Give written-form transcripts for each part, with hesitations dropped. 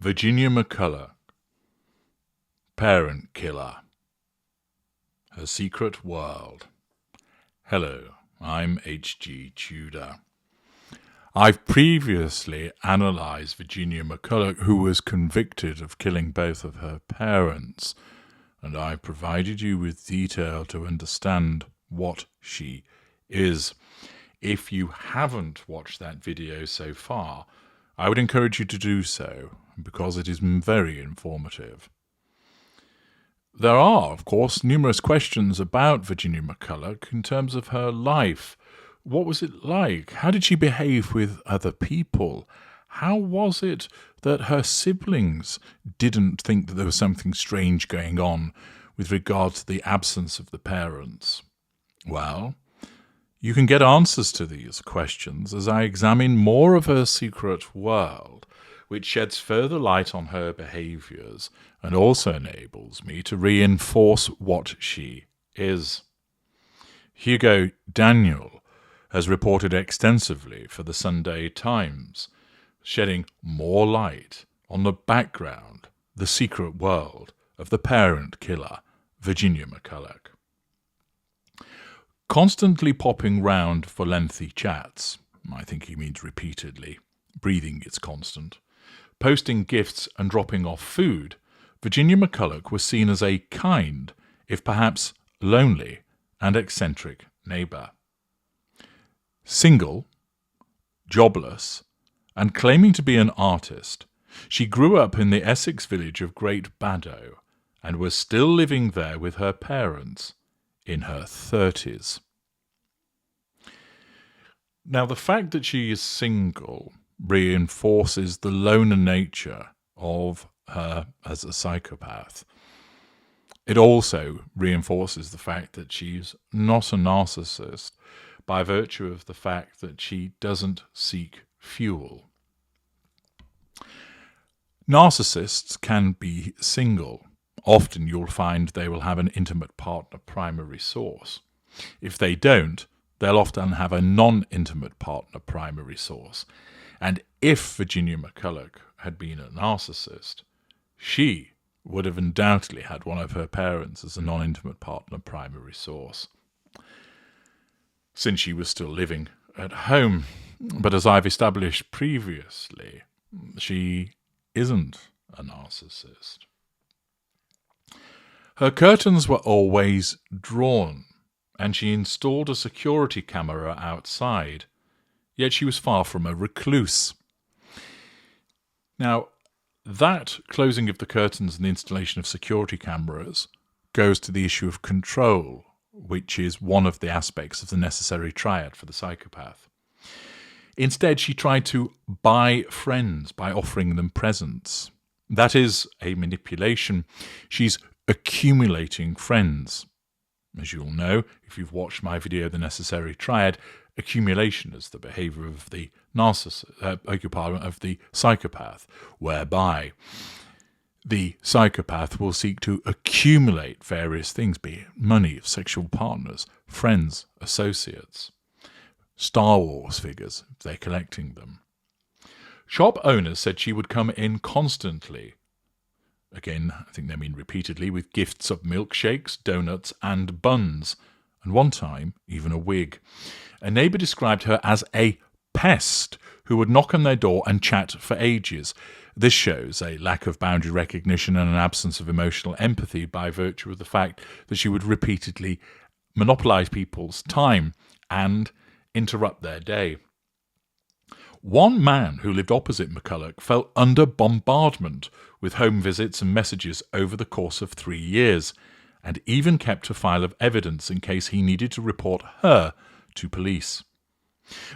Virginia McCullough, Parent Killer. Her Secret World. Hello, I'm H.G. Tudor. I've previously analysed Virginia McCullough, who was convicted of killing both of her parents, and I provided you with detail to understand what she is. If you haven't watched that video so far, I would encourage you to do so, because it is very informative. There are, of course, numerous questions about Virginia McCullough in terms of her life. What was it like? How did she behave with other people? How was it that her siblings didn't think that there was something strange going on with regard to the absence of the parents? Well, you can get answers to these questions as I examine more of her secret world, which sheds further light on her behaviours and also enables me to reinforce what she is. Hugo Daniel has reported extensively for the Sunday Times, shedding more light on the background, the secret world of the parent killer, Virginia McCullough. Constantly popping round for lengthy chats, I think he means repeatedly, breathing is constant, posting gifts and dropping off food, Virginia McCullough was seen as a kind, if perhaps lonely, and eccentric neighbour. Single, jobless, and claiming to be an artist, she grew up in the Essex village of Great Baddow and was still living there with her parents in her 30s. Now, the fact that she is single reinforces the loner nature of her as a psychopath. It also reinforces the fact that she's not a narcissist by virtue of the fact that she doesn't seek fuel. Narcissists can be single. Often you'll find they will have an intimate partner primary source. If they don't, they'll often have a non-intimate partner primary source. And if Virginia McCullough had been a narcissist, she would have undoubtedly had one of her parents as a non-intimate partner primary source, since she was still living at home. But as I've established previously, she isn't a narcissist. Her curtains were always drawn, and she installed a security camera outside, yet she was far from a recluse. Now, that closing of the curtains and the installation of security cameras goes to the issue of control, which is one of the aspects of the necessary triad for the psychopath. Instead, she tried to buy friends by offering them presents. That is a manipulation. She's accumulating friends. As you'll know, if you've watched my video, The Necessary Triad, accumulation is the behaviour of the of the psychopath, whereby the psychopath will seek to accumulate various things, be it money, sexual partners, friends, associates, Star Wars figures, if they're collecting them. Shop owners said she would come in constantly, again, I think they mean repeatedly, with gifts of milkshakes, donuts and buns, and one time even a wig. A neighbour described her as a pest who would knock on their door and chat for ages. This shows a lack of boundary recognition and an absence of emotional empathy by virtue of the fact that she would repeatedly monopolise people's time and interrupt their day. One man who lived opposite McCullough fell under bombardment with home visits and messages over the course of 3 years, and even kept a file of evidence in case he needed to report her to police.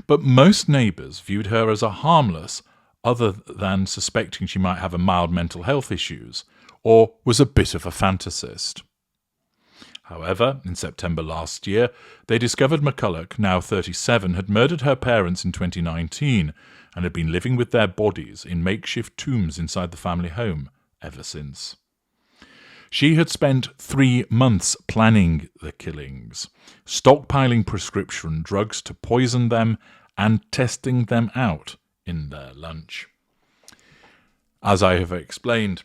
But most neighbours viewed her as a harmless, other than suspecting she might have a mild mental health issues, or was a bit of a fantasist. However, in September last year, they discovered McCullough, now 37, had murdered her parents in 2019 and had been living with their bodies in makeshift tombs inside the family home ever since. She had spent 3 months planning the killings, stockpiling prescription drugs to poison them and testing them out in their lunch. As I have explained,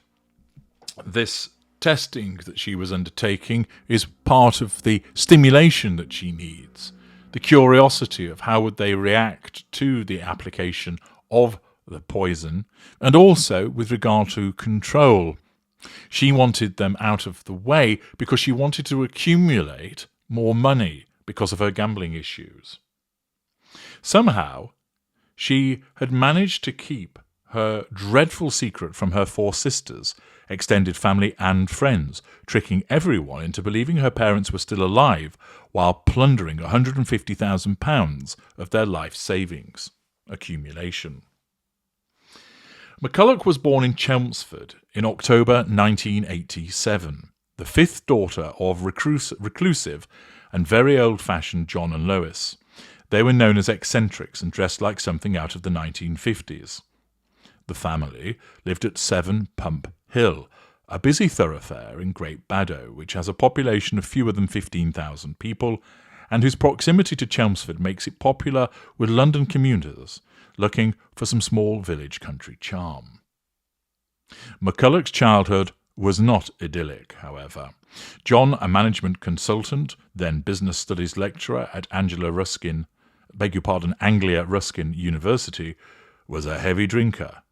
this testing that she was undertaking is part of the stimulation that she needs, the curiosity of how would they react to the application of the poison, and also with regard to control. She wanted them out of the way because she wanted to accumulate more money because of her gambling issues. Somehow, she had managed to keep her dreadful secret from her 4 sisters, extended family and friends, tricking everyone into believing her parents were still alive while plundering £150,000 of their life savings. Accumulation. McCullough was born in Chelmsford in October 1987, the 5th daughter of reclusive and very old-fashioned John and Lois. They were known as eccentrics and dressed like something out of the 1950s. The family lived at 7 Pump Hill, a busy thoroughfare in Great Baddow, which has a population of fewer than 15,000 people, and whose proximity to Chelmsford makes it popular with London commuters looking for some small village country charm. McCullough's childhood was not idyllic, however. John, a management consultant, then business studies lecturer at Anglia Ruskin University, was a heavy drinker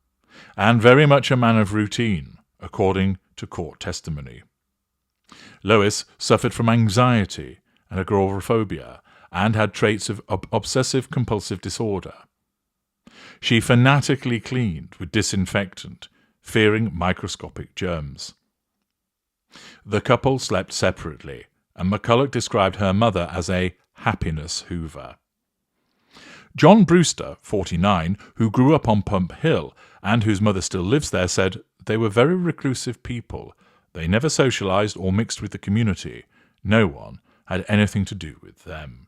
and very much a man of routine, according to court testimony. Lois suffered from anxiety and agoraphobia and had traits of obsessive-compulsive disorder. She fanatically cleaned with disinfectant, fearing microscopic germs. The couple slept separately, and McCullough described her mother as a happiness hoover. John Brewster, 49, who grew up on Pump Hill and whose mother still lives there, said they were very reclusive people. They never socialized or mixed with the community. No one had anything to do with them.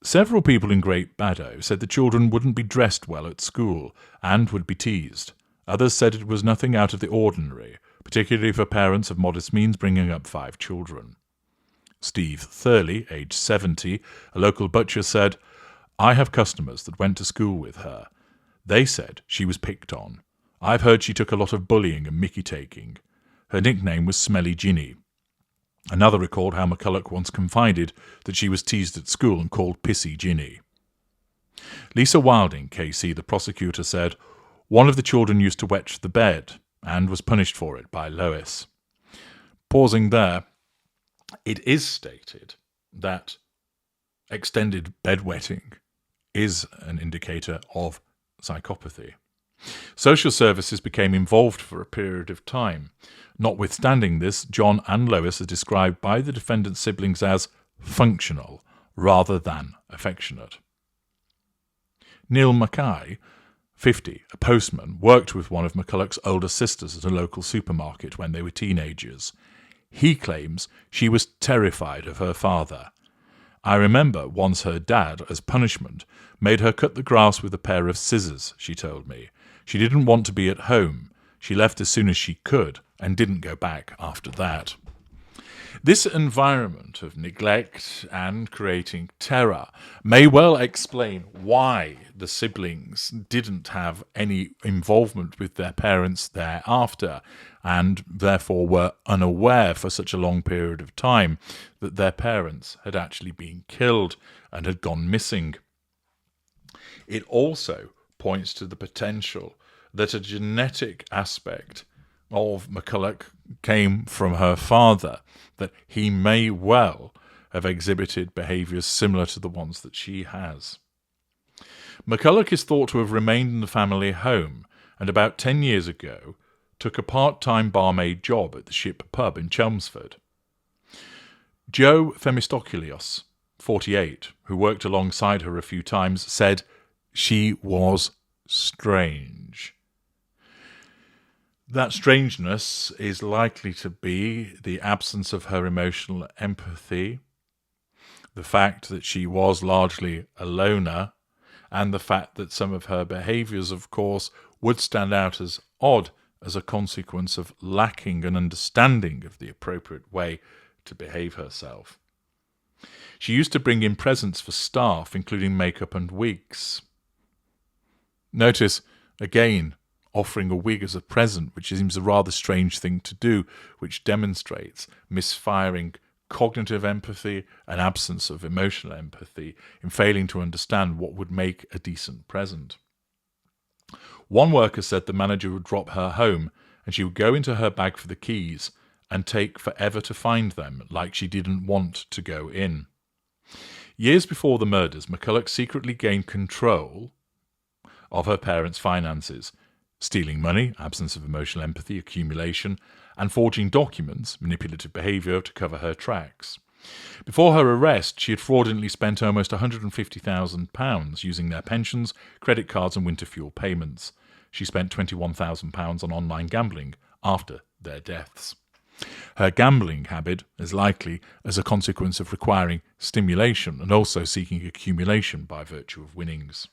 Several people in Great Baddow said the children wouldn't be dressed well at school and would be teased. Others said it was nothing out of the ordinary, particularly for parents of modest means bringing up 5 children. Steve Thurley, aged 70, a local butcher, said, "I have customers that went to school with her. They said she was picked on. I've heard she took a lot of bullying and mickey-taking. Her nickname was Smelly Ginny." Another recalled how McCullough once confided that she was teased at school and called Pissy Ginny. Lisa Wilding, KC, the prosecutor, said, "One of the children used to wet the bed and was punished for it by Lois." Pausing there, it is stated that extended bedwetting is an indicator of psychopathy. Social services became involved for a period of time. Notwithstanding this, John and Lois are described by the defendant's siblings as functional rather than affectionate. Neil Mackay, 50, a postman, worked with one of McCullough's older sisters at a local supermarket when they were teenagers. He claims she was terrified of her father. "I remember once her dad, as punishment, made her cut the grass with a pair of scissors," she told me. "She didn't want to be at home. She left as soon as she could and didn't go back after that." This environment of neglect and creating terror may well explain why the siblings didn't have any involvement with their parents thereafter, and therefore were unaware for such a long period of time that their parents had actually been killed and had gone missing. It also points to the potential that a genetic aspect of McCullough came from her father, that he may well have exhibited behaviours similar to the ones that she has. McCullough is thought to have remained in the family home, and about 10 years ago took a part-time barmaid job at the Ship pub in Chelmsford. Joe Themistokoulios, 48, who worked alongside her a few times, said she was strange. That strangeness is likely to be the absence of her emotional empathy, the fact that she was largely a loner, and the fact that some of her behaviours, of course, would stand out as odd as a consequence of lacking an understanding of the appropriate way to behave herself. She used to bring in presents for staff, including makeup and wigs. Notice, again, offering a wig as a present, which seems a rather strange thing to do, which demonstrates misfiring cognitive empathy and absence of emotional empathy in failing to understand what would make a decent present. One worker said the manager would drop her home and she would go into her bag for the keys and take forever to find them, like she didn't want to go in. Years before the murders, McCullough secretly gained control of her parents' finances, stealing money, absence of emotional empathy, accumulation, and forging documents, manipulative behaviour, to cover her tracks. Before her arrest, she had fraudulently spent almost £150,000 using their pensions, credit cards and winter fuel payments. She spent £21,000 on online gambling after their deaths. Her gambling habit is likely as a consequence of requiring stimulation and also seeking accumulation by virtue of winnings.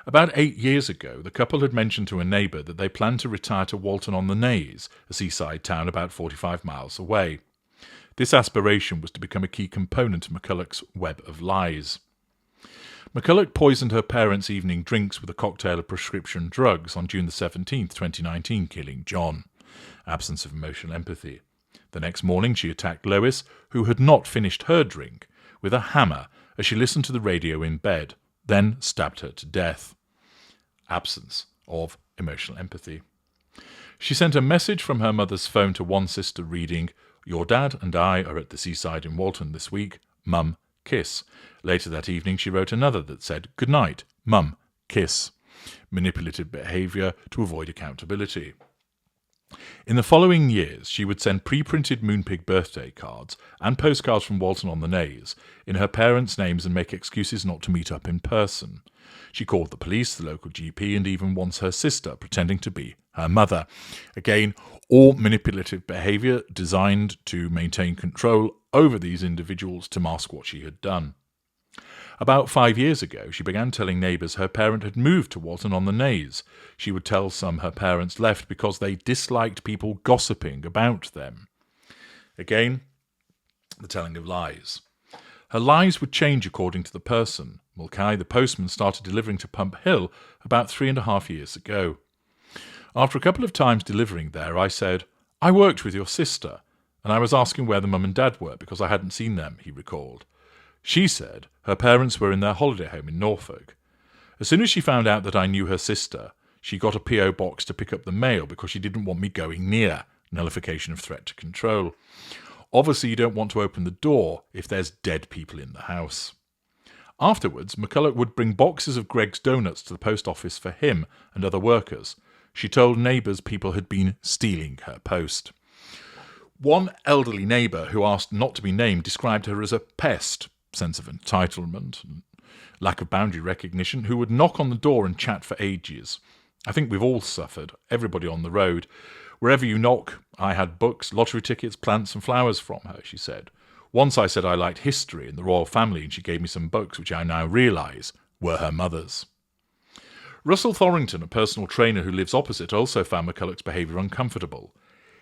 About 8 years ago, the couple had mentioned to a neighbour that they planned to retire to Walton-on-the-Naze, a seaside town about 45 miles away. This aspiration was to become a key component of McCullough's web of lies. McCullough poisoned her parents' evening drinks with a cocktail of prescription drugs on June 17, 2019, killing John. Absence of emotional empathy. The next morning she attacked Lois, who had not finished her drink, with a hammer as she listened to the radio in bed, then stabbed her to death. Absence of emotional empathy. She sent a message from her mother's phone to one sister reading, "Your dad and I are at the seaside in Walton this week. Mum, kiss." Later that evening she wrote another that said, "Good night, Mum, kiss." Manipulative behaviour to avoid accountability. In the following years, she would send pre-printed Moonpig birthday cards and postcards from Walton-on-the-Naze in her parents' names and make excuses not to meet up in person. She called the police, the local GP, and even once her sister, pretending to be her mother. Again, all manipulative behaviour designed to maintain control over these individuals to mask what she had done. About 5 years ago, she began telling neighbours her parent had moved to Walton-on-the-Naze. She would tell some her parents left because they disliked people gossiping about them. Again, the telling of lies. Her lies would change according to the person. Mulcahy, the postman, started delivering to Pump Hill about 3.5 years ago. After a couple of times delivering there, I said, "I worked with your sister, and I was asking where the mum and dad were because I hadn't seen them," he recalled. She said her parents were in their holiday home in Norfolk. As soon as she found out that I knew her sister, she got a P.O. box to pick up the mail because she didn't want me going near. Nullification of threat to control. Obviously, you don't want to open the door if there's dead people in the house. Afterwards, McCullough would bring boxes of Greg's donuts to the post office for him and other workers. She told neighbours people had been stealing her post. One elderly neighbour who asked not to be named described her as a pest, sense of entitlement, and lack of boundary recognition, who would knock on the door and chat for ages. I think we've all suffered, everybody on the road. Wherever you knock, I had books, lottery tickets, plants and flowers from her, she said. Once I said I liked history and the royal family, and she gave me some books which I now realise were her mother's. Russell Thorrington, a personal trainer who lives opposite, also found McCullough's behaviour uncomfortable.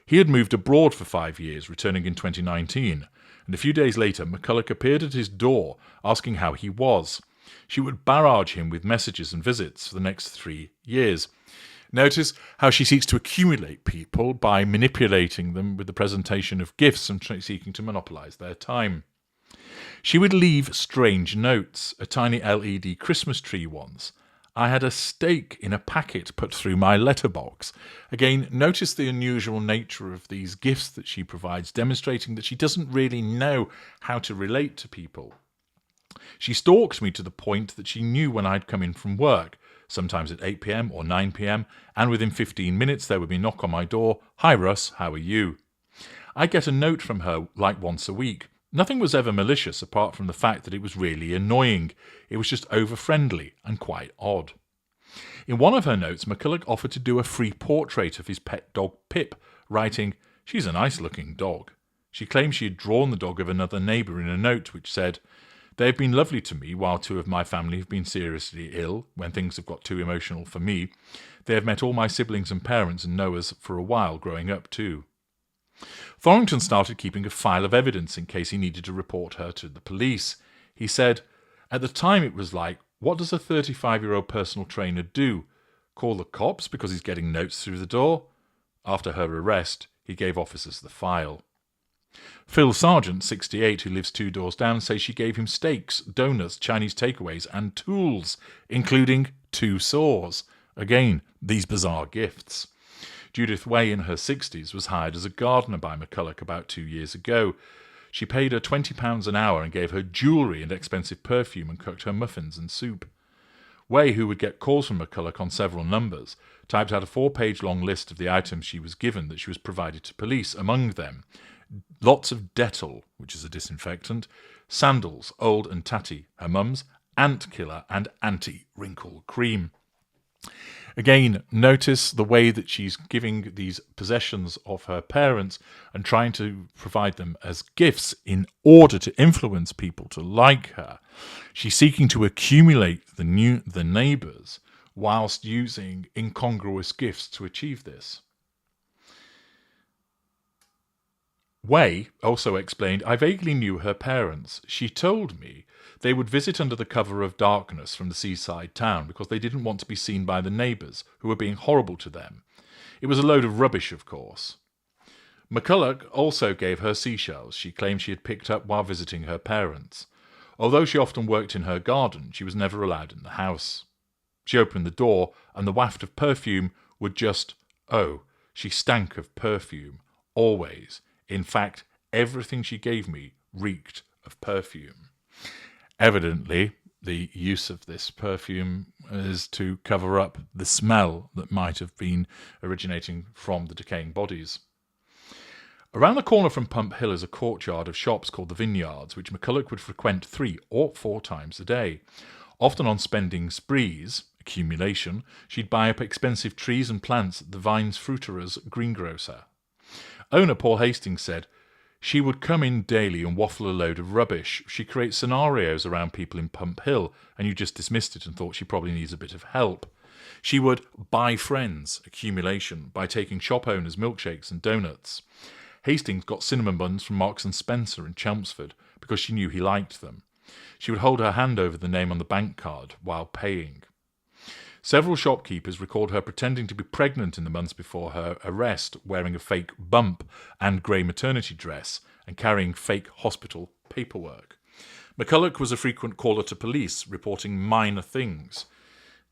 He had moved abroad for 5 years, returning in 2019, and a few days later McCullough appeared at his door asking how he was. She would barrage him with messages and visits for the next 3 years. Notice how she seeks to accumulate people by manipulating them with the presentation of gifts and seeking to monopolise their time. She would leave strange notes, a tiny LED Christmas tree once. "I had a steak in a packet put through my letterbox." Again, notice the unusual nature of these gifts that she provides, demonstrating that she doesn't really know how to relate to people. She stalked me to the point that she knew when I'd come in from work, sometimes at 8 p.m. or 9 p.m, and within 15 minutes there would be a knock on my door. "Hi Russ, how are you?" I'd get a note from her like once a week. Nothing was ever malicious apart from the fact that it was really annoying. It was just over-friendly and quite odd. In one of her notes, McCullough offered to do a free portrait of his pet dog Pip, writing, "She's a nice-looking dog." She claimed she had drawn the dog of another neighbour in a note which said, "They have been lovely to me while 2 of my family have been seriously ill, when things have got too emotional for me. They have met all my siblings and parents and know us for a while growing up too." Thorrington started keeping a file of evidence in case he needed to report her to the police. He said, "At the time it was like, what does a 35-year-old personal trainer do? call the cops because he's getting notes through the door. After her arrest, he gave officers the file. Phil Sargent, 68, who lives 2 doors down, says she gave him steaks, donuts, Chinese takeaways, and tools, including 2 saws. Again, these bizarre gifts. Judith Way, in her 60s, was hired as a gardener by McCullough about 2 years ago. She paid her £20 an hour and gave her jewellery and expensive perfume and cooked her muffins and soup. Way, who would get calls from McCullough on several numbers, typed out a 4-page long list of the items she was given that she was provided to police, among them lots of Dettol, which is a disinfectant, sandals, old and tatty, her mum's, ant killer and anti-wrinkle cream. Again, notice the way that she's giving these possessions of her parents and trying to provide them as gifts in order to influence people to like her. She's seeking to accumulate the neighbours whilst using incongruous gifts to achieve this. Way also explained, I vaguely knew her parents. She told me they would visit under the cover of darkness from the seaside town because they didn't want to be seen by the neighbours, who were being horrible to them. It was a load of rubbish, of course. McCullough also gave her seashells she claimed she had picked up while visiting her parents. Although she often worked in her garden, she was never allowed in the house. She opened the door, and the waft of perfume would just, she stank of perfume, always. In fact, everything she gave me reeked of perfume. Evidently, the use of this perfume is to cover up the smell that might have been originating from the decaying bodies. Around the corner from Pump Hill is a courtyard of shops called the Vineyards, which McCullough would frequent 3 or 4 times a day. Often on spending sprees, accumulation, she'd buy up expensive trees and plants at the Vines Fruiterer's greengrocer. Owner Paul Hastings said, she would come in daily and waffle a load of rubbish. She creates scenarios around people in Pump Hill, and you just dismissed it and thought she probably needs a bit of help. She would buy friends, accumulation, by taking shop owners milkshakes and donuts. Hastings got cinnamon buns from Marks and Spencer in Chelmsford because she knew he liked them. She would hold her hand over the name on the bank card while paying. Several shopkeepers recalled her pretending to be pregnant in the months before her arrest, wearing a fake bump and grey maternity dress and carrying fake hospital paperwork. McCullough was a frequent caller to police, reporting minor things.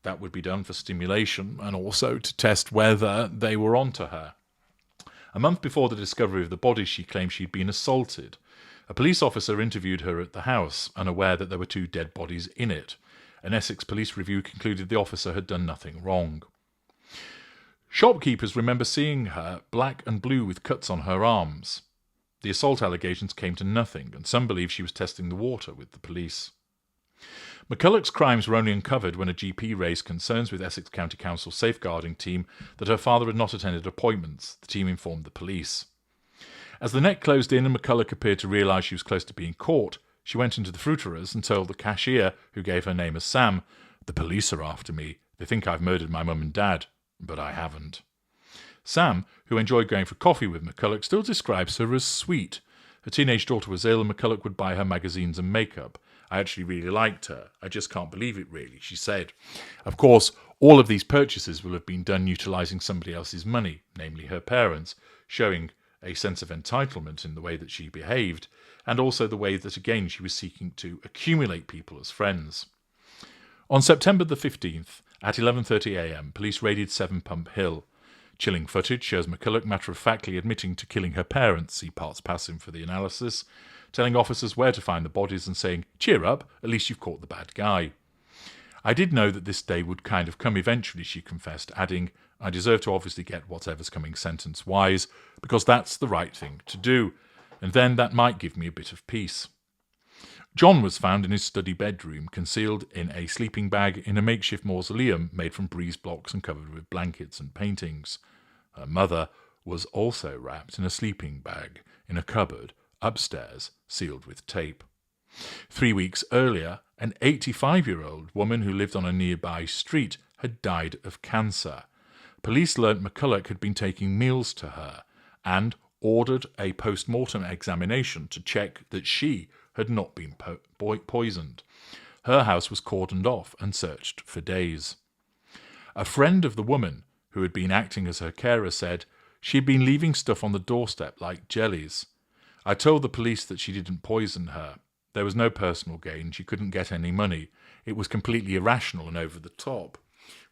That would be done for stimulation and also to test whether they were onto her. A month before the discovery of the body, she claimed she'd been assaulted. A police officer interviewed her at the house, unaware that there were 2 dead bodies in it. An Essex police review concluded the officer had done nothing wrong. Shopkeepers remember seeing her black and blue with cuts on her arms. The assault allegations came to nothing, and some believe she was testing the water with the police. McCullough's crimes were only uncovered when a GP raised concerns with Essex County Council's safeguarding team that her father had not attended appointments. The team informed the police. As the net closed in and McCullough appeared to realise she was close to being caught, she went into the fruiterer's and told the cashier, who gave her name as Sam, "The police are after me. They think I've murdered my mum and dad, but I haven't." Sam, who enjoyed going for coffee with McCullough, still describes her as sweet. Her teenage daughter was ill and McCullough would buy her magazines and makeup. "I actually really liked her. I just can't believe it, really," she said. Of course, all of these purchases will have been done utilising somebody else's money, namely her parents, showing a sense of entitlement in the way that she behaved, and also the way that, again, she was seeking to accumulate people as friends. On September the 15th, at 11:30 a.m, police raided 7 Pump Hill. Chilling footage shows McCullough matter-of-factly admitting to killing her parents, see parts passing for the analysis, telling officers where to find the bodies and saying, "Cheer up, at least you've caught the bad guy." "I did know that this day would kind of come eventually," she confessed, adding, "I deserve to obviously get whatever's coming sentence-wise, because that's the right thing to do, and then that might give me a bit of peace." John was found in his study bedroom, concealed in a sleeping bag in a makeshift mausoleum made from breeze blocks and covered with blankets and paintings. Her mother was also wrapped in a sleeping bag in a cupboard upstairs, sealed with tape. 3 weeks earlier, an 85-year-old woman who lived on a nearby street had died of cancer. Police learnt McCullough had been taking meals to her and ordered a post-mortem examination to check that she had not been poisoned. Her house was cordoned off and searched for days. A friend of the woman, who had been acting as her carer, said she had been leaving stuff on the doorstep like jellies. I told the police that she didn't poison her. There was no personal gain. She couldn't get any money. It was completely irrational and over the top.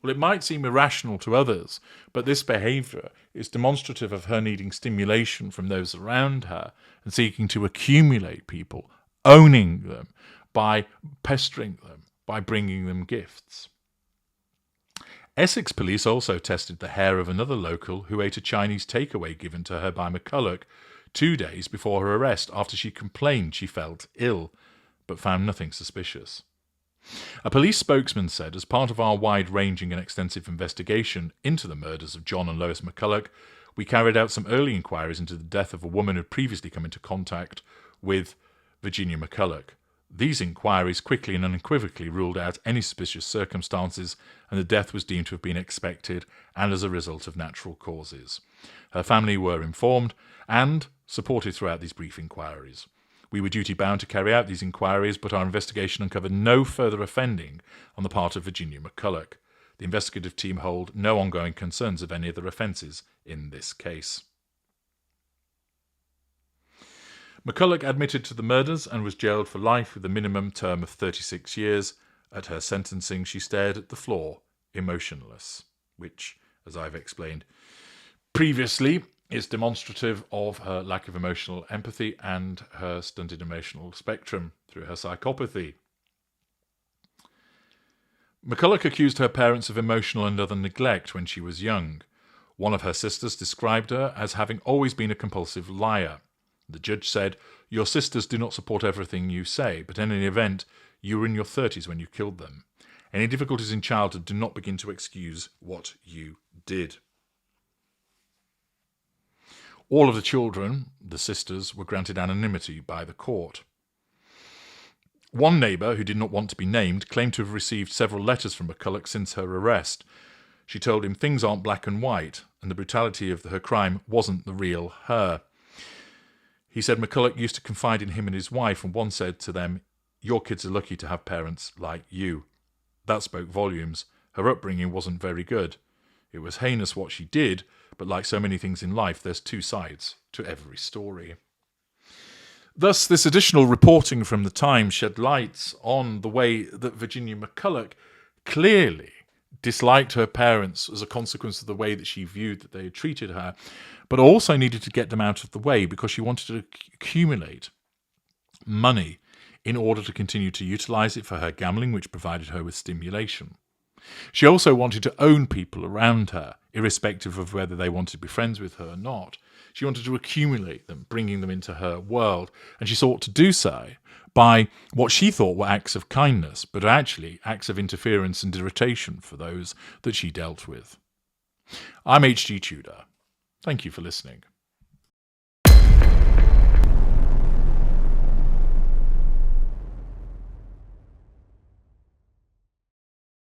Well, it might seem irrational to others, but this behaviour is demonstrative of her needing stimulation from those around her and seeking to accumulate people, owning them by pestering them, by bringing them gifts. Essex police also tested the hair of another local who ate a Chinese takeaway given to her by McCullough 2 days before her arrest after she complained she felt ill, but found nothing suspicious. A police spokesman said, as part of our wide-ranging and extensive investigation into the murders of John and Lois McCullough, we carried out some early inquiries into the death of a woman who had previously come into contact with Virginia McCullough. These inquiries quickly and unequivocally ruled out any suspicious circumstances, and the death was deemed to have been expected and as a result of natural causes. Her family were informed and supported throughout these brief inquiries. We were duty-bound to carry out these inquiries, but our investigation uncovered no further offending on the part of Virginia McCullough. The investigative team hold no ongoing concerns of any other offences in this case. McCullough admitted to the murders and was jailed for life with a minimum term of 36 years. At her sentencing, she stared at the floor, emotionless, which, as I've explained previously, is demonstrative of her lack of emotional empathy and her stunted emotional spectrum through her psychopathy. McCullough accused her parents of emotional and other neglect when she was young. One of her sisters described her as having always been a compulsive liar. The judge said, "Your sisters do not support everything you say, but in any event, you were in your 30s when you killed them. Any difficulties in childhood do not begin to excuse what you did." All of the children, the sisters, were granted anonymity by the court. One neighbour, who did not want to be named, claimed to have received several letters from McCullough since her arrest. She told him things aren't black and white, and the brutality of her crime wasn't the real her. He said McCullough used to confide in him and his wife, and one said to them, "Your kids are lucky to have parents like you." That spoke volumes. Her upbringing wasn't very good. It was heinous what she did, but like so many things in life, there's two sides to every story. Thus, this additional reporting from the Times shed light on the way that Virginia McCullough clearly disliked her parents as a consequence of the way that she viewed that they had treated her, but also needed to get them out of the way because she wanted to accumulate money in order to continue to utilise it for her gambling, which provided her with stimulation. She also wanted to own people around her, irrespective of whether they wanted to be friends with her or not. She wanted to accumulate them, bringing them into her world, and she sought to do so by what she thought were acts of kindness, but actually acts of interference and irritation for those that she dealt with. I'm H.G. Tudor. Thank you for listening.